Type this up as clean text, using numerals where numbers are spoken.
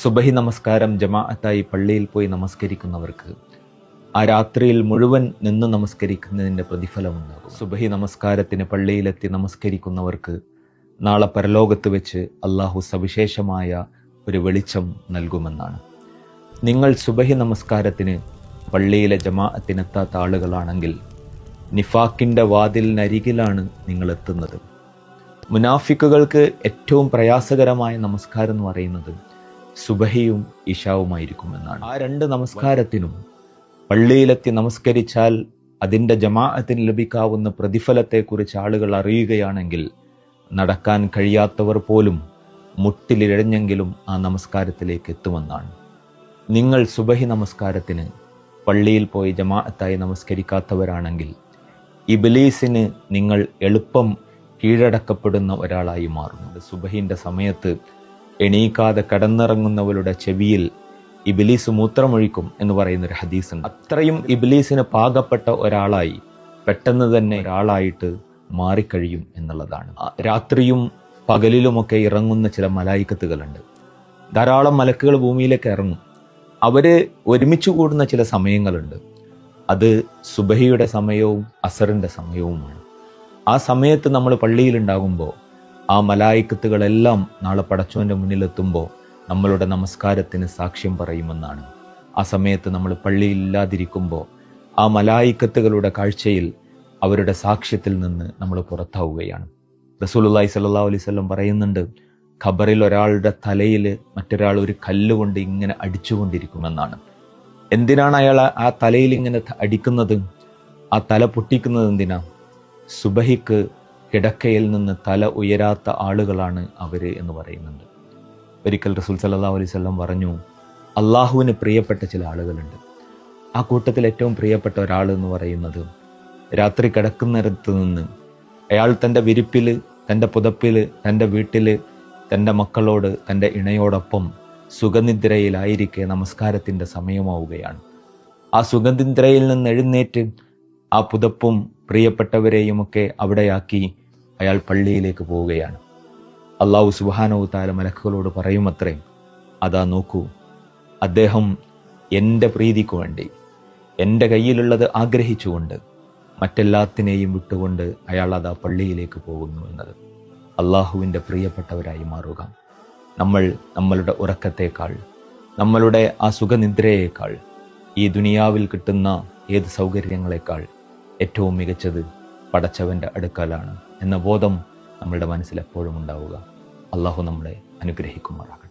സുബഹി നമസ്കാരം ജമാഅത്തായി പള്ളിയിൽ പോയി നമസ്കരിക്കുന്നവർക്ക് ആ രാത്രിയിൽ മുഴുവൻ നിന്ന് നമസ്കരിക്കുന്നതിൻ്റെ പ്രതിഫലമുണ്ടാകും. സുബഹി നമസ്കാരത്തിന് പള്ളിയിലെത്തി നമസ്കരിക്കുന്നവർക്ക് നാളെ പരലോകത്ത് വെച്ച് അള്ളാഹു സവിശേഷമായ ഒരു വെളിച്ചം നൽകുമെന്നാണ്. നിങ്ങൾ സുബഹി നമസ്കാരത്തിന് പള്ളിയിലെ ജമാഅത്തിനെത്താത്ത ആളുകളാണെങ്കിൽ നിഫാക്കിൻ്റെ വാതിലിനരികിലാണ് നിങ്ങൾ എത്തുന്നത്. മുനാഫിക്കുകൾക്ക് ഏറ്റവും പ്രയാസകരമായ നമസ്കാരം എന്ന് പറയുന്നത് സുബഹിയും ഇശാവുമായിരിക്കും എന്നാണ്. ആ രണ്ട് നമസ്കാരത്തിനും പള്ളിയിലെത്തി നമസ്കരിച്ചാൽ അതിൻ്റെ ജമാഅത്തിന് ലഭിക്കാവുന്ന പ്രതിഫലത്തെക്കുറിച്ച് ആളുകൾ അറിയുകയാണെങ്കിൽ നടക്കാൻ കഴിയാത്തവർ പോലും മുട്ടിലിഴഞ്ഞെങ്കിലും ആ നമസ്കാരത്തിലേക്ക് എത്തുമെന്നാണ്. നിങ്ങൾ സുബഹി നമസ്കാരത്തിന് പള്ളിയിൽ പോയി ജമാഅത്തായി നമസ്കരിക്കാത്തവരാണെങ്കിൽ ഇബ്ലീസിന് നിങ്ങൾ എളുപ്പം കീഴടക്കപ്പെടുന്ന ഒരാളായി മാറുന്നുണ്ട്. സുബഹിൻ്റെ സമയത്ത് എണീക്കാതെ കടന്നിറങ്ങുന്നവരുടെ ചെവിയിൽ ഇബ്ലീസ് മൂത്രമൊഴിക്കും എന്ന് പറയുന്നൊരു ഹദീസുണ്ട്. അത്രയും ഇബ്ലീസിന് പാകപ്പെട്ട ഒരാളായി പെട്ടെന്ന് തന്നെ ഒരാളായിട്ട് മാറിക്കഴിയും എന്നുള്ളതാണ്. രാത്രിയും പകലിലുമൊക്കെ ഇറങ്ങുന്ന ചില മലായിക്കത്തുകളുണ്ട്. ധാരാളം മലക്കുകൾ ഭൂമിയിലേക്ക് ഇറങ്ങും. അവര് ഒരുമിച്ച് കൂടുന്ന ചില സമയങ്ങളുണ്ട്. അത് സുബഹിയുടെ സമയവും അസറിൻ്റെ സമയവുമാണ്. ആ സമയത്ത് നമ്മൾ പള്ളിയിലുണ്ടാകുമ്പോൾ ആ മലായിക്കത്തുകളെല്ലാം നാളെ പടച്ചോൻ്റെ മുന്നിലെത്തുമ്പോൾ നമ്മളുടെ നമസ്കാരത്തിന് സാക്ഷ്യം പറയുമെന്നാണ്. ആ സമയത്ത് നമ്മൾ പള്ളിയിലില്ലാതിരിക്കുമ്പോൾ ആ മലായിക്കത്തുകളുടെ കാഴ്ചയിൽ അവരുടെ സാക്ഷ്യത്തിൽ നിന്ന് നമ്മൾ പുറത്താവുകയാണ്. റസൂലുള്ളാഹി സ്വല്ലല്ലാഹു അലൈഹി വസല്ലം പറയുന്നുണ്ട്, ഖബറിൽ ഒരാളുടെ തലയിൽ മറ്റൊരാൾ ഒരു കല്ലുകൊണ്ട് ഇങ്ങനെ അടിച്ചുകൊണ്ടിരിക്കുമെന്നാണ്. എന്തിനാണ് അയാൾ ആ തലയിൽ ഇങ്ങനെ അടിക്കുന്നത്? ആ തല പൊട്ടിക്കുന്നത് എന്തിനാ? സുബഹിക്ക് കിടക്കയിൽ നിന്ന് തല ഉയരാത്ത ആളുകളാണ് അവർ എന്ന് പറയുന്നുണ്ട്. ഒരിക്കൽ റസൂൽ സല്ലല്ലാഹു അലൈഹി വസല്ലം പറഞ്ഞു, അള്ളാഹുവിന് പ്രിയപ്പെട്ട ചില ആളുകളുണ്ട്. ആ കൂട്ടത്തിൽ ഏറ്റവും പ്രിയപ്പെട്ട ഒരാൾ എന്ന് പറയുന്നത് രാത്രി കിടക്കുന്നിടത്ത് നിന്ന് അയാൾ തൻ്റെ വിരിപ്പിൽ, തൻ്റെ പുതപ്പിൽ, തൻ്റെ വീട്ടിൽ, തൻ്റെ മക്കളോട്, തൻ്റെ ഇണയോടൊപ്പം സുഖനിദ്രയിലായിരിക്കെ നമസ്കാരത്തിൻ്റെ സമയമാവുകയാണ്. ആ സുഖനിദ്രയിൽ നിന്ന് എഴുന്നേറ്റ് ആ പുതപ്പും പ്രിയപ്പെട്ടവരെയുമൊക്കെ അവിടെയാക്കി അയാൾ പള്ളിയിലേക്ക് പോവുകയാണ്. അള്ളാഹു സുബ്ഹാനഹു തആല മലക്കുകളോട് പറയുമത്രേ, അതാ നോക്കൂ, അദ്ദേഹം എൻ്റെ പ്രീതിക്ക് വേണ്ടി എൻ്റെ കയ്യിലുള്ളത് ആഗ്രഹിച്ചുകൊണ്ട് മറ്റെല്ലാത്തിനെയും വിട്ടുകൊണ്ട് അയാൾ അതാ പള്ളിയിലേക്ക് പോകുന്നു എന്നത്. അള്ളാഹുവിൻ്റെ പ്രിയപ്പെട്ടവരായി മാറുക. നമ്മൾ നമ്മളുടെ ഉറക്കത്തേക്കാൾ, നമ്മളുടെ ആ സുഖനിദ്രയേക്കാൾ, ഈ ദുനിയാവിൽ കിട്ടുന്ന ഏത് സൗകര്യങ്ങളെക്കാൾ ഏറ്റവും മികച്ചത് പടച്ചവൻ്റെ അടുക്കലാണ് എന്ന ബോധം നമ്മളുടെ മനസ്സിൽ എപ്പോഴും ഉണ്ടാവുക. അള്ളാഹു നമ്മളെ അനുഗ്രഹിക്കുമാറാകട്ടെ.